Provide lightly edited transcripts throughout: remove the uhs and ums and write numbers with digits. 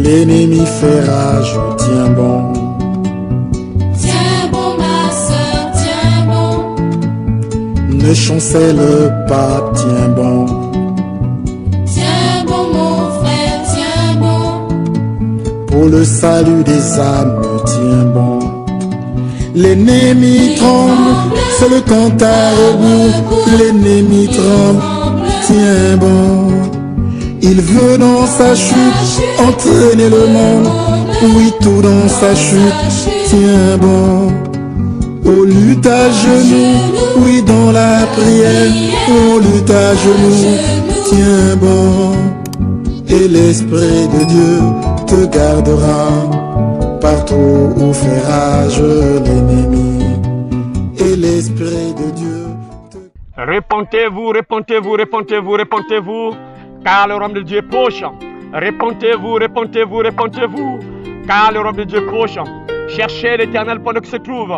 L'ennemi fait rage, tiens bon. Tiens bon ma sœur, tiens bon. Ne chancelle pas, tiens bon. Tiens bon mon frère, tiens bon. Pour le salut des âmes, tiens bon. L'ennemi tremble, c'est le compte à rebours. L'ennemi tremble, tiens bon. Il veut dans sa chute entraîner le monde. Oui, tout dans sa chute, tiens bon. On lutte à genoux, oui, dans la prière. On lutte à genoux, tiens bon. Et l'Esprit de Dieu te gardera partout où fait rage l'ennemi. Et l'Esprit de Dieu te... Repentez-vous, repentez-vous, repentez-vous, repentez-vous, car le royaume de Dieu est proche. Repentez-vous, repentez-vous, repentez-vous, car le royaume de Dieu est proche. Cherchez l'Éternel pendant qu'il se trouve.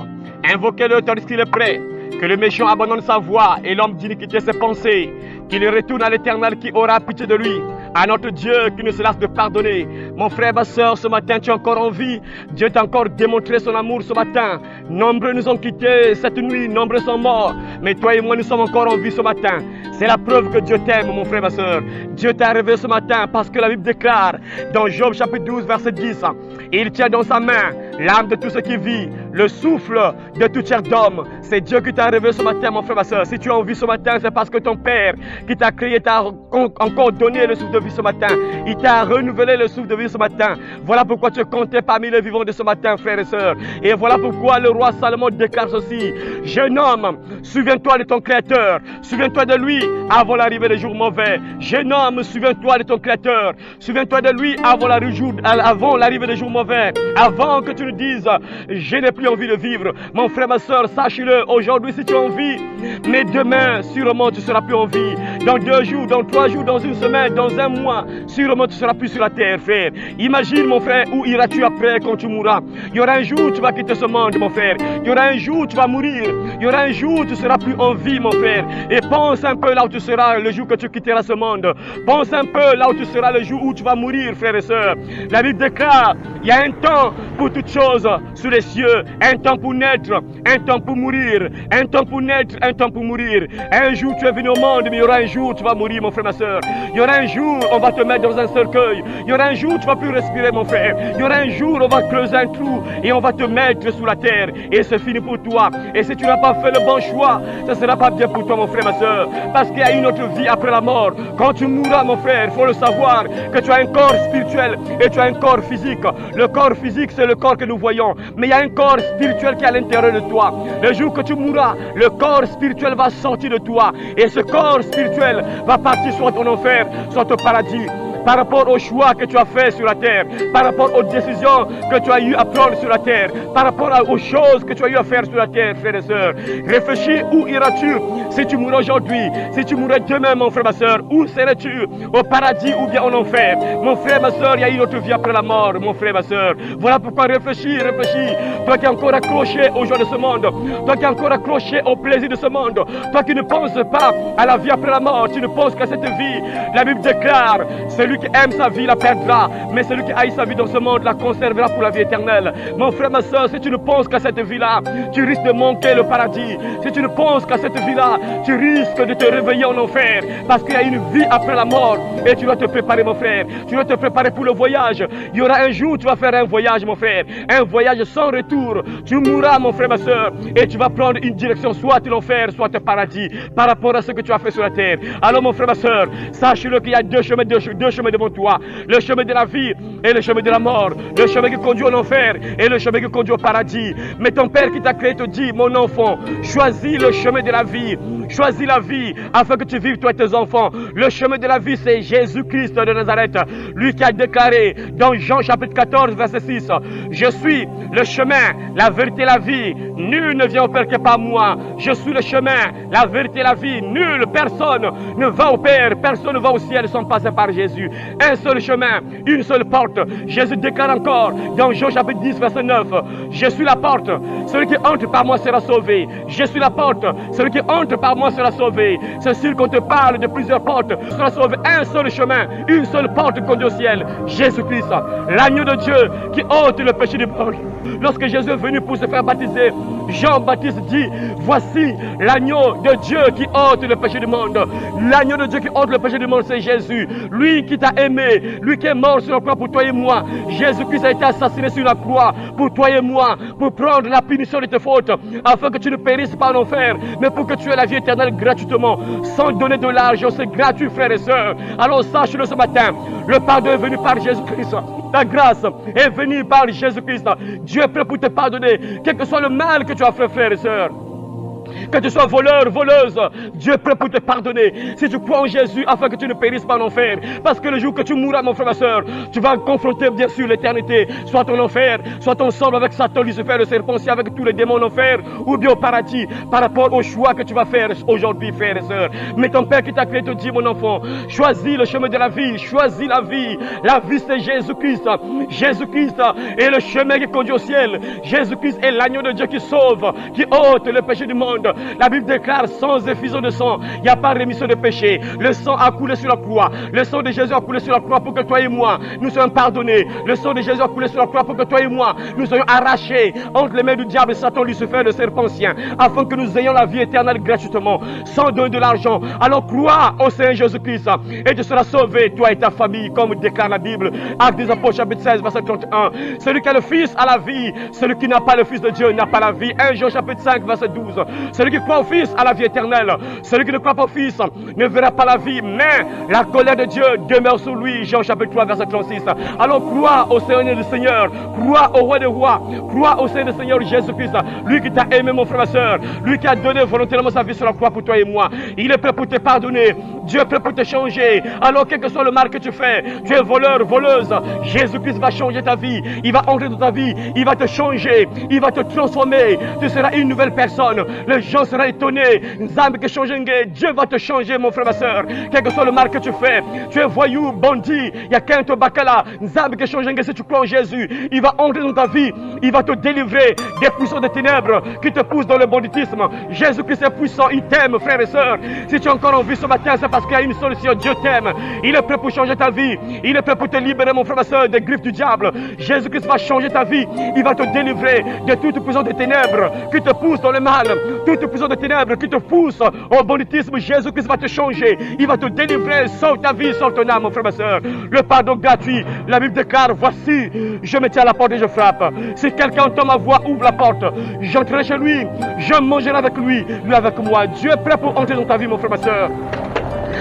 Invoquez-le tandis qu'il est prêt. Que le méchant abandonne sa voie et l'homme d'iniquité ses pensées. Qu'il retourne à l'Éternel qui aura pitié de lui. À notre Dieu qui ne se lasse de pardonner. Mon frère, ma soeur, ce matin tu es encore en vie. Dieu t'a encore démontré son amour ce matin. Nombreux nous ont quittés cette nuit, nombreux sont morts. Mais toi et moi nous sommes encore en vie ce matin. C'est la preuve que Dieu t'aime, mon frère, ma soeur. Dieu t'a réveillé ce matin parce que la Bible déclare dans Job chapitre 12 verset 10. Il tient dans sa main l'âme de tout ce qui vit, le souffle de toute chair d'homme. C'est Dieu qui t'a réveillé ce matin, mon frère, ma soeur. Si tu es en vie ce matin, c'est parce que ton Père qui t'a créé t'a encore donné le souffle de vie ce matin. Il t'a renouvelé le souffle de vie ce matin. Voilà pourquoi tu es compté parmi les vivants de ce matin, frères et sœurs. Et voilà pourquoi le roi Salomon déclare ceci. Jeune homme, souviens-toi de ton Créateur. Souviens-toi de lui avant l'arrivée des jours mauvais. Jeune homme, souviens-toi de ton Créateur. Souviens-toi de lui avant l'arrivée des jours mauvais. Avant que tu ne dises, je n'ai plus envie de vivre. Mon frère, ma soeur, sache-le. Aujourd'hui, si tu as envie, mais demain, sûrement, tu ne seras plus en vie. Dans 2 jours, dans 3 jours, dans une semaine, dans un mois, sûrement, tu ne seras plus sur la terre, frère. Imagine, mon frère, où iras-tu après quand tu mourras? Il y aura un jour où tu vas quitter ce monde, mon frère. Il y aura un jour où tu vas mourir. Il y aura un jour où tu ne seras plus en vie, mon frère. Et pense un peu là où tu seras le jour que tu quitteras ce monde. Pense un peu là où tu seras le jour où tu vas mourir, frère et sœur. La Bible déclare, il y a un temps pour toutes choses sous les cieux. Un temps pour naître, un temps pour mourir. Un temps pour naître, un temps pour mourir. Un jour tu es venu au monde, mais il y aura un jour où tu vas mourir, mon frère, ma soeur. Il y aura un jour on va te mettre dans un cercueil. Il y aura un jour où tu vas plus respirer, mon frère. Il y aura un jour on va creuser un trou et on va te mettre sous la terre. Et c'est fini pour toi. Et si tu n'as pas fait le bon choix, ce ne sera pas bien pour toi, mon frère, ma soeur. Parce qu'il y a une autre vie après la mort. Quand tu mourras, mon frère, il faut le savoir que tu as un corps spirituel et tu as un corps physique. Le corps physique, c'est le corps que nous voyons. Mais il y a un corps spirituel qui est à l'intérieur de toi. Le jour que tu mourras, le corps spirituel va sortir de toi. Et ce corps spirituel va partir soit en enfer, soit au paradis. Par rapport aux choix que tu as fait sur la terre, par rapport aux décisions que tu as eu à prendre sur la terre, par rapport aux choses que tu as eu à faire sur la terre, frères et sœurs. Réfléchis, où iras-tu si tu mourrais aujourd'hui, si tu mourrais demain, mon frère, ma soeur? Où serais-tu? Au paradis ou bien en enfer? Mon frère, ma soeur, il y a une autre vie après la mort, mon frère, ma soeur. Voilà pourquoi réfléchis, réfléchis. Toi qui es encore accroché aux joies de ce monde, toi qui es encore accroché au plaisir de ce monde, toi qui ne penses pas à la vie après la mort, tu ne penses qu'à cette vie. La Bible déclare, celui qui aime sa vie la perdra, mais celui qui haït sa vie dans ce monde la conservera pour la vie éternelle. Mon frère, ma soeur, si tu ne penses qu'à cette vie-là, tu risques de manquer le paradis. Si tu ne penses qu'à cette vie-là, tu risques de te réveiller en enfer, parce qu'il y a une vie après la mort, et tu dois te préparer, mon frère. Tu dois te préparer pour le voyage. Il y aura un jour où tu vas faire un voyage, mon frère, un voyage sans retour. Tu mourras, mon frère, ma soeur, et tu vas prendre une direction, soit l'enfer, soit le paradis, par rapport à ce que tu as fait sur la terre. Alors, mon frère, ma soeur, sache-le qu'il y a deux chemins devant toi, le chemin de la vie et le chemin de la mort, le chemin qui conduit en enfer et le chemin qui conduit au paradis. Mais ton Père qui t'a créé te dit, mon enfant, choisis le chemin de la vie, choisis la vie afin que tu vives toi et tes enfants. Le chemin de la vie, c'est Jésus-Christ de Nazareth, lui qui a déclaré dans Jean chapitre 14 verset 6, je suis le chemin, la vérité et la vie, nul ne vient au Père que par moi. Je suis le chemin, la vérité et la vie, personne ne va au Père, personne ne va au ciel sans passer par Jésus. un seul chemin, une seule porte. Jésus déclare encore dans Jean chapitre 10, verset 9, je suis la porte, celui qui entre par moi sera sauvé. Je suis la porte, celui qui entre par moi sera sauvé. C'est sûr qu'on te parle de plusieurs portes, tu seras sauvé. Un seul chemin, une seule porte conduit au ciel, Jésus-Christ, l'agneau de Dieu qui ôte le péché du monde. Lorsque Jésus est venu pour se faire baptiser, Jean-Baptiste dit, voici l'agneau de Dieu qui ôte le péché du monde. L'agneau de Dieu qui ôte le péché du monde, c'est Jésus. Lui qui t'a aimé, lui qui est mort sur la croix pour toi et moi. Jésus-Christ a été assassiné sur la croix pour toi et moi, pour prendre la punition de tes fautes, afin que tu ne périsses pas en enfer, mais pour que tu aies la vie éternelle gratuitement, sans donner de l'argent. C'est gratuit, frères et sœurs. Alors sache-le ce matin, le pardon est venu par Jésus-Christ. La grâce est venue par Jésus-Christ. Dieu est prêt pour te pardonner, quel que soit le mal que tu as fait, frères et sœurs. Que tu sois voleur, voleuse, Dieu est prêt pour te pardonner. Si tu crois en Jésus afin que tu ne périsses pas en enfer. Parce que le jour que tu mourras, mon frère, ma soeur, tu vas confronter bien sûr l'éternité. Soit ton enfer, soit ensemble avec Satan, Lucifer, le serpent, avec tous les démons en enfer, ou bien au paradis, par rapport au choix que tu vas faire aujourd'hui, frères et sœurs. Mais ton Père qui t'a créé te dit, mon enfant, choisis le chemin de la vie, choisis la vie. La vie, c'est Jésus-Christ. Jésus-Christ est le chemin qui conduit au ciel. Jésus-Christ est l'agneau de Dieu qui sauve, qui ôte le péché du monde. La Bible déclare sans effusion de sang, il n'y a pas rémission de péché. Le sang a coulé sur la croix. Le sang de Jésus a coulé sur la croix pour que toi et moi, nous soyons pardonnés. Le sang de Jésus a coulé sur la croix pour que toi et moi, nous soyons arrachés entre les mains du diable, Satan, Lucifer, le serpent ancien, afin que nous ayons la vie éternelle gratuitement, sans donner de l'argent. Alors crois au Seigneur Jésus-Christ et tu seras sauvé, toi et ta famille, comme déclare la Bible. Actes des Apôtres, chapitre 16, verset 31. Celui qui a le Fils a la vie. Celui qui n'a pas le Fils de Dieu n'a pas la vie. 1 Jean, chapitre 5, verset 12. Celui qui croit au Fils a la vie éternelle. Celui qui ne croit pas au Fils ne verra pas la vie, mais la colère de Dieu demeure sur lui. Jean chapitre 3, verset 36. Alors crois au Seigneur du Seigneur, crois au Roi des Rois, crois au Seigneur du Seigneur Jésus-Christ, lui qui t'a aimé, mon frère, ma soeur, lui qui a donné volontairement sa vie sur la croix pour toi et moi. Il est prêt pour te pardonner. Dieu est prêt pour te changer. Alors quel que soit le mal que tu fais, tu es voleur, voleuse, Jésus-Christ va changer ta vie. Il va entrer dans ta vie, il va te changer, il va te transformer. Tu seras une nouvelle personne. Les gens seront étonnés. Dieu va te changer, mon frère, ma soeur. Quel que soit le mal que tu fais, tu es voyou, bandit, il y a qu'un tobacala. Si tu crois en Jésus, il va entrer dans ta vie, il va te délivrer des puissances des ténèbres qui te poussent dans le banditisme. Jésus-Christ est puissant, il t'aime, frère et sœur. Si tu es encore en vie ce matin, c'est parce qu'il y a une solution. Dieu t'aime, il est prêt pour changer ta vie, il est prêt pour te libérer, mon frère, ma soeur, des griffes du diable. Jésus-Christ va changer ta vie, il va te délivrer de toute puissance des ténèbres qui te poussent dans le mal, toute puissance des ténèbres qui te poussent au banditisme. Jésus-Christ va te changer, il va te délivrer. Sauve ta vie, sauve ton âme, mon frère, ma soeur. Le pardon gratuit, la Bible déclare, voici, je me tiens à la porte et je frappe. Si quelqu'un entend ma voix, ouvre la porte, j'entrerai chez lui, je mangerai avec lui, lui avec moi. Dieu est prêt pour entrer dans ta vie, mon frère, ma soeur.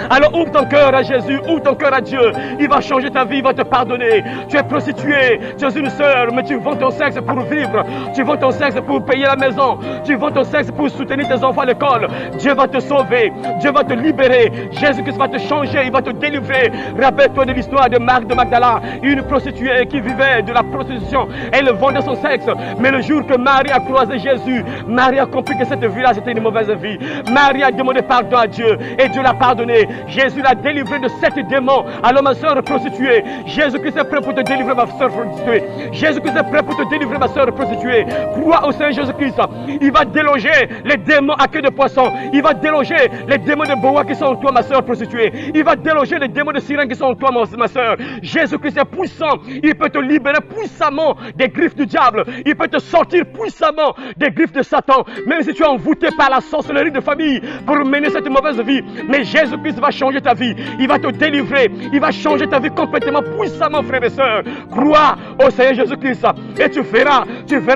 Alors ouvre ton cœur à Jésus, ouvre ton cœur à Dieu. Il va changer ta vie, il va te pardonner. Tu es prostituée, tu es une sœur, mais tu vends ton sexe pour vivre. Tu vends ton sexe pour payer la maison. Tu vends ton sexe pour soutenir tes enfants à l'école. Dieu va te sauver, Dieu va te libérer. Jésus-Christ va te changer, il va te délivrer. Rappelle-toi de l'histoire de Marc de Magdala, une prostituée qui vivait de la prostitution. Elle vendait son sexe. Mais le jour que Marie a croisé Jésus, Marie a compris que cette vie-là, c'était une mauvaise vie. Marie a demandé pardon à Dieu et Dieu l'a pardonné. Jésus l'a délivré de 7 démons. Alors ma soeur prostituée, Jésus-Christ est prêt pour te délivrer, ma soeur prostituée. Jésus-Christ est prêt pour te délivrer, ma soeur prostituée. Crois au Seigneur Jésus-Christ. Il va déloger les démons à queue de poisson. Il va déloger les démons de boa qui sont en toi, ma soeur prostituée. Il va déloger les démons de sirène qui sont en toi, ma soeur. Jésus-Christ est puissant. Il peut te libérer puissamment des griffes du diable. Il peut te sortir puissamment des griffes de Satan. Même si tu es envoûté par la sorcellerie de famille pour mener cette mauvaise vie. Mais Jésus-Christ va changer ta vie, il va te délivrer, il va changer ta vie complètement, puissamment, frères et sœurs. Crois au Seigneur Jésus-Christ et tu verras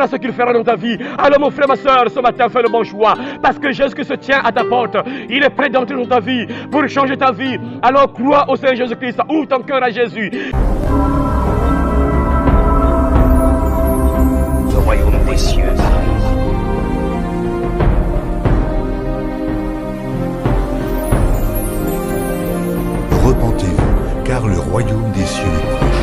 ce qu'il fera dans ta vie. Alors mon frère, ma soeur, ce matin, fais le bon choix, parce que Jésus-Christ se tient à ta porte, il est prêt d'entrer dans ta vie pour changer ta vie. Alors crois au Seigneur Jésus-Christ, ouvre ton cœur à Jésus. Le royaume des cieux. Repentez-vous, car le royaume des cieux est proche.